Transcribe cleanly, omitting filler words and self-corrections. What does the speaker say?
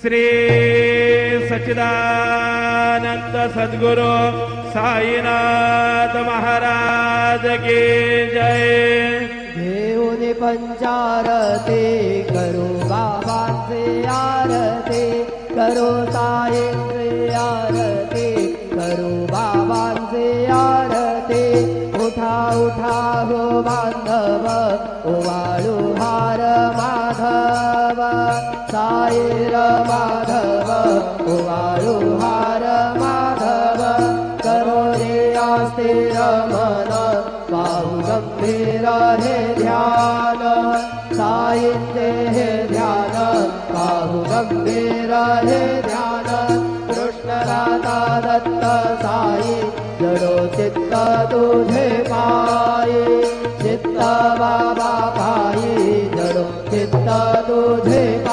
श्री सच्चिदानंद सद्गुरु साईनाथ महाराज की जय। देऊनी पंचारती करू बाबांचे आरती, करू साईंचे आरती, करू बाबांचे आरती। उठा उठा हो बांधव ओवाळू हार माधव, साईर माधव ओवाळू हार माधव। करो रे अस्थिर मन पाहू गंभीर हे ध्यान, साईंचे हे ध्यान पाहू गंभीर हे ध्यान। कृष्ण राधा दत्त साई जडो चित्त तुझे पायी, चित्त बाबा पायी जडो चित्त तुझे पायी।